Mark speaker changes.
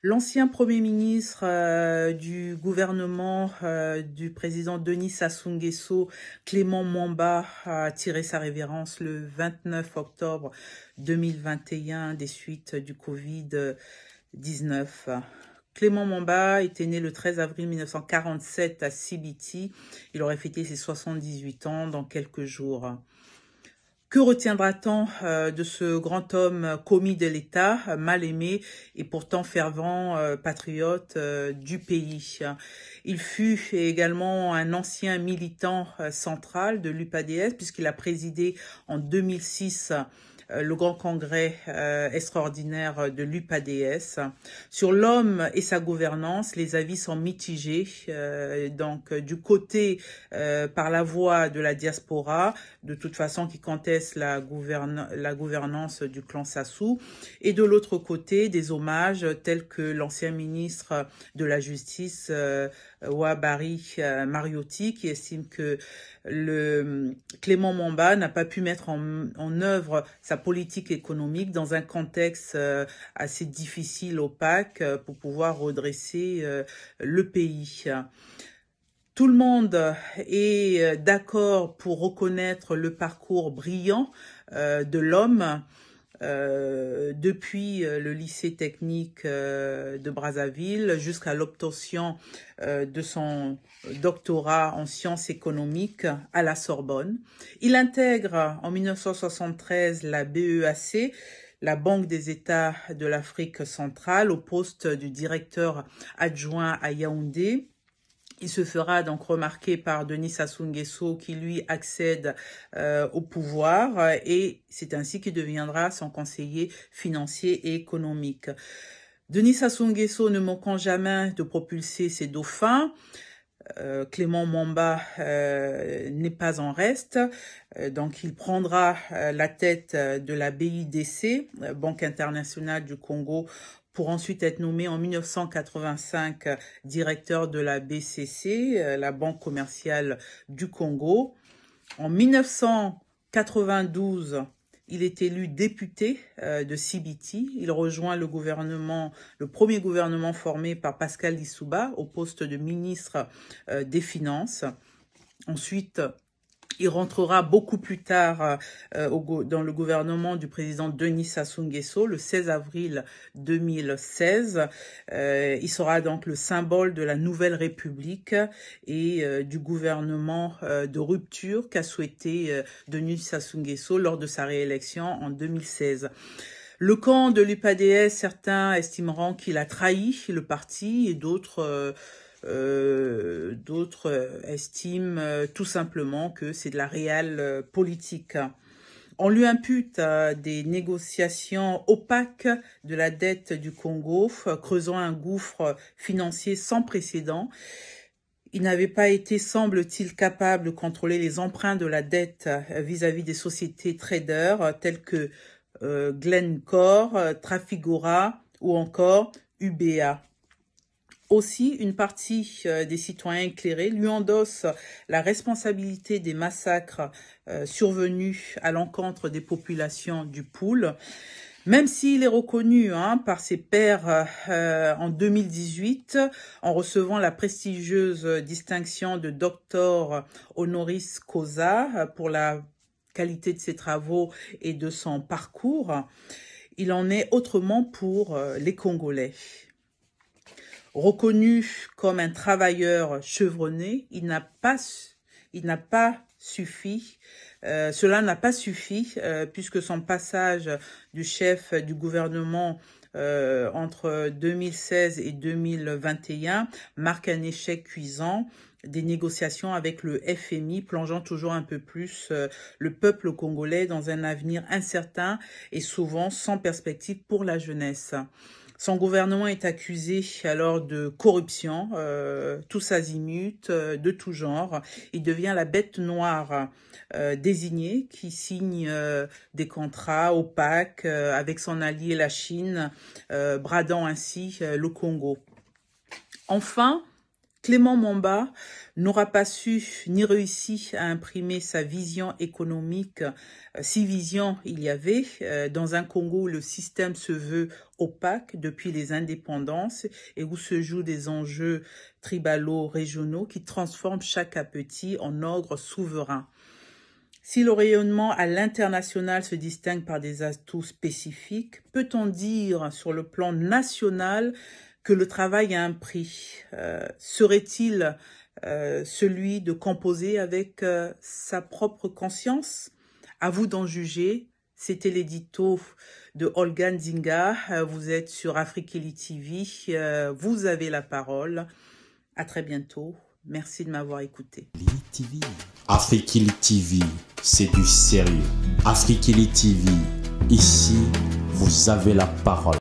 Speaker 1: L'ancien Premier ministre du gouvernement du président Denis Sassou Nguesso, Clément Mamba, a tiré sa révérence le 29 octobre 2021 des suites du Covid-19. Clément Mamba était né le 13 avril 1947 à Sibiti. Il aurait fêté ses 78 ans dans quelques jours. Que retiendra-t-on de ce grand homme commis de l'État, mal aimé et pourtant fervent patriote du pays? Il fut également un ancien militant central de l'UPADS puisqu'il a présidé en 2006 le grand congrès extraordinaire de l'UPADS. Sur l'homme et sa gouvernance, les avis sont mitigés. Du côté par la voix de la diaspora, de toute façon qui conteste la gouvernance du clan Sassou, et de l'autre côté des hommages tels que l'ancien ministre de la Justice Ouabari Mariotti, qui estime que Clément Mamba n'a pas pu mettre en œuvre sa politique économique dans un contexte assez difficile, opaque, pour pouvoir redresser le pays. Tout le monde est d'accord pour reconnaître le parcours brillant de l'homme depuis le lycée technique de Brazzaville jusqu'à l'obtention de son doctorat en sciences économiques à la Sorbonne. Il intègre en 1973 la BEAC, la Banque des États de l'Afrique centrale, au poste du directeur adjoint à Yaoundé. Il se fera donc remarquer par Denis Sassou Nguesso qui lui accède au pouvoir et c'est ainsi qu'il deviendra son conseiller financier et économique. Denis Sassou Nguesso ne manquant jamais de propulser ses dauphins, Clément Mamba n'est pas en reste, donc il prendra la tête de la BIDC, Banque internationale du Congo, pour ensuite être nommé en 1985 directeur de la BCC, la Banque commerciale du Congo. En 1992, il est élu député de Sibiti. Il rejoint le premier gouvernement formé par Pascal Lissouba au poste de ministre des Finances. Ensuite, il rentrera beaucoup plus tard dans le gouvernement du président Denis Sassou Nguesso le 16 avril 2016. Il sera donc le symbole de la nouvelle République et du gouvernement de rupture qu'a souhaité Denis Sassou Nguesso lors de sa réélection en 2016. Le camp de l'UPADS, certains estimeront qu'il a trahi le parti et d'autres estiment tout simplement que c'est de la réelle politique. On lui impute des négociations opaques de la dette du Congo, creusant un gouffre financier sans précédent. Il n'avait pas été, semble-t-il, capable de contrôler les emprunts de la dette vis-à-vis des sociétés traders telles que Glencore, Trafigura ou encore UBA. Aussi, une partie des citoyens éclairés lui endosse la responsabilité des massacres survenus à l'encontre des populations du Poul, même s'il est reconnu par ses pairs en 2018 en recevant la prestigieuse distinction de docteur honoris causa pour la qualité de ses travaux et de son parcours. Il en est autrement pour les Congolais. Reconnu comme un travailleur chevronné, cela n'a pas suffi puisque son passage du chef du gouvernement entre 2016 et 2021 marque un échec cuisant des négociations avec le FMI, plongeant toujours un peu plus le peuple congolais dans un avenir incertain et souvent sans perspective pour la jeunesse. Son gouvernement est accusé alors de corruption, tous azimuts, de tout genre. Il devient la bête noire désignée qui signe des contrats opaques avec son allié la Chine, bradant ainsi le Congo. Enfin, Clément Mamba n'aura pas su ni réussi à imprimer sa vision économique, si vision il y avait, dans un Congo où le système se veut opaque depuis les indépendances et où se jouent des enjeux tribalo régionaux qui transforment chaque appétit en ogre souverain. Si le rayonnement à l'international se distingue par des atouts spécifiques, peut-on dire sur le plan national que le travail a un prix? Serait-il celui de composer avec sa propre conscience? À vous d'en juger. C'était l'édito de Olga Nzinga. Vous êtes sur Afrikeli TV. Vous avez la parole. À très bientôt. Merci de m'avoir écouté.
Speaker 2: Afrikeli TV, c'est du sérieux. Afrikeli TV, ici, vous avez la parole.